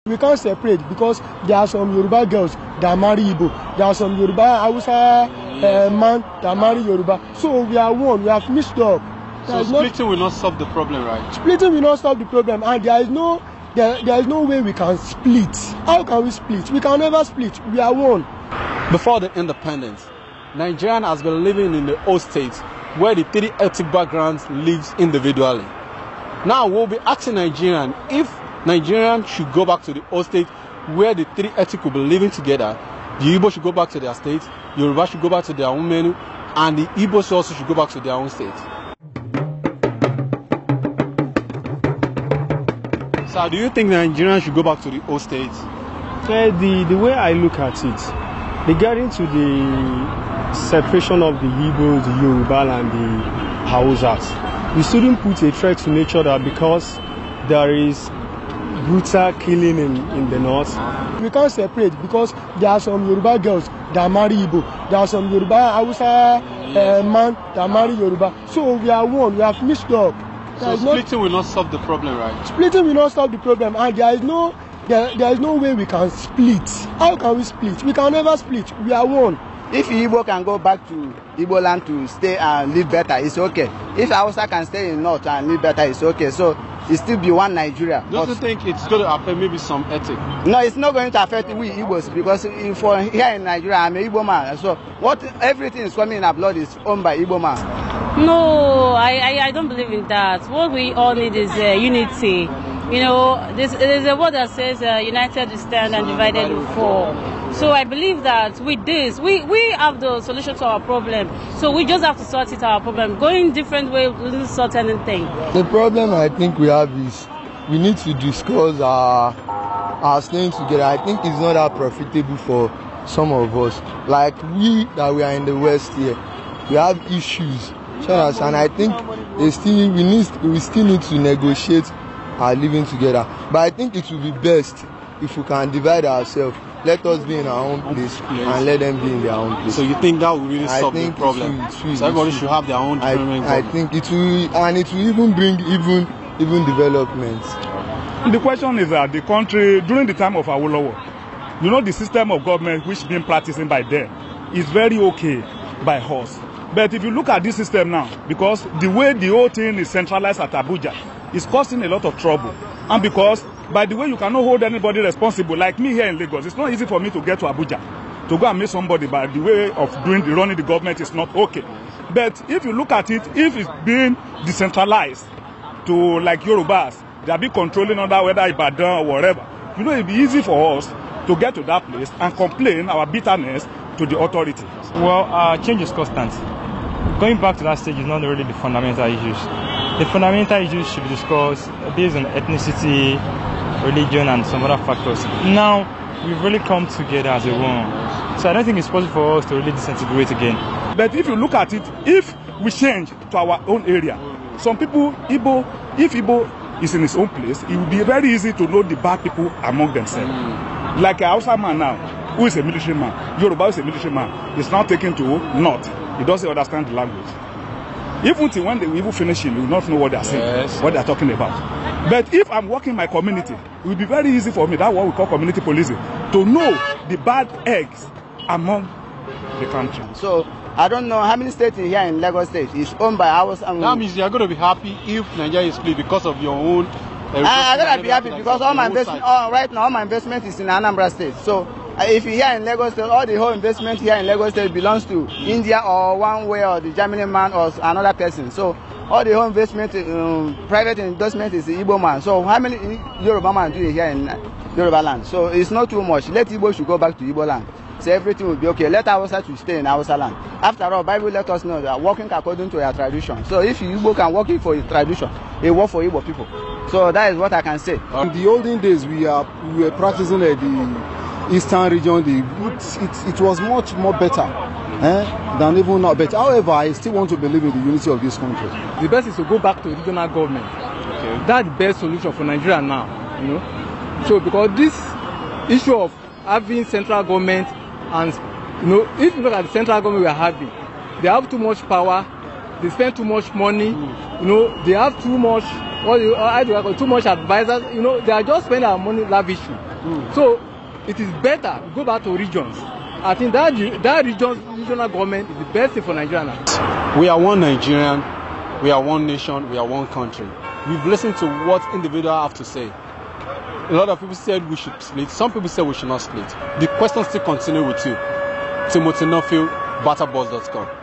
We can't separate because there are some Yoruba girls that marry Igbo. There are some Yoruba Hausa man that marry Yoruba. So we are one. We have mixed up. So splitting will not solve the problem, right? Splitting will not solve the problem, and there is no way we can split. How can we split? We can never split. We are one. Before the independence, Nigerian has been living in the old states where the three ethnic backgrounds lives individually. Now we'll be asking Nigerian if Nigerians should go back to the old state where the three ethnic will be living together. The Igbo should go back to their state, Yoruba should go back to their own menu, and the Igbos also should go back to their own state. So do you think Nigerians should go back to the old states? The way I look at it, regarding to the separation of the Igbo, the Yoruba and the Hausas, we shouldn't put a threat to nature that because there is brutal killing in the north. We can't separate because there are some Yoruba girls that marry Igbo. There are some Yoruba Hausa man that marry Yoruba. So we are one. We have mixed up. So splitting will not solve the problem, right? Splitting will not solve the problem, and there is no way we can split. How can we split? We can never split. We are one. If Igbo can go back to Igbo land to stay and live better, it's okay. If Hausa can stay in north and live better, it's okay. So it still be one Nigeria. Don't you think it's going to affect maybe some ethnic? No, it's not going to affect we Igbos because for here in Nigeria, I'm an Igbo man. So everything is coming in our blood is owned by Igbo man. No, I don't believe in that. What we all need is unity. You know, there's a word that says united we stand and divided we fall. So I believe that with this, we have the solution to our problem. So we just have to sort it our problem. Going different way doesn't sort anything. The problem I think we have is we need to discuss our staying together. I think it's not that profitable for some of us. Like we are in the West here, we have issues. And I think we still need to negotiate our living together. But I think it will be best if we can divide ourselves. Let us be in our own place and let them be in their own place. So you think that will really solve the problem? So everybody should have their own development. I think it will, and it will even bring even development. The question is that the country during the time of Awolowo, you know, the system of government which been practicing by them is very okay by us. But if you look at this system now, because the way the whole thing is centralized at Abuja, it's causing a lot of trouble. And because, by the way, you cannot hold anybody responsible. Like me here in Lagos, it's not easy for me to get to Abuja to go and meet somebody. By the way of running the government is not okay. But if you look at it, if it's being decentralized to like Yorubas, they'll be controlling under whether Ibadan or whatever. You know, it'll be easy for us to get to that place and complain our bitterness to the authorities. Well, change is constant. Going back to that stage is not really the fundamental issues. The fundamental issues should be discussed based on ethnicity, religion, and some other factors. Now, we've really come together as a one. So I don't think it's possible for us to really disintegrate again. But if you look at it, if we change to our own area, some people, if Igbo is in his own place, it will be very easy to know the bad people among themselves. Like a Hausa man now, who is a military man, Yoruba is a military man, is now taken to north. He doesn't understand the language. Even till when they will finish him, he will not know what they are saying, what they are talking about. But if I'm working my community, it will be very easy for me, that's what we call community policing, to know the bad eggs among the country. So I don't know how many states here in Lagos State is owned by ours. That means you are going to be happy if Nigeria is split because of your own. I'm going to be happy because all my investment, right now, all my investment is in Anambra State. So if you're here in Lagos State, all the whole investment here in Lagos State belongs to India or one way or the German man or another person. So all the whole investment, private investment is the Igbo man. So how many Yoruba man do you here in Yoruba land? So it's not too much. Let Igbo should go back to Igbo land. So everything will be okay. Let Hausa to stay in Hausa land. After all, Bible let us know that working according to your tradition. So if Igbo can work for your tradition, it work for Igbo people. So that is what I can say. In the olden days, we were practicing the eastern region. It was much more better than even now. But however, I still want to believe in the unity of this country. The best is to go back to regional government. Okay. That's the best solution for Nigeria now. You know, so because this issue of having central government and if you look at the central government we are having, they have too much power, they spend too much money, they have too much too much advisors, they are just spending our money lavishly. So it is better go back to regions. I think that regional government is the best thing for Nigeria now. We are one Nigerian, we are one nation, we are one country. We've listened to what individuals have to say. A lot of people said we should split. Some people said we should not split. The questions still continue with you. Timothy Nuffield, BattaBox.com.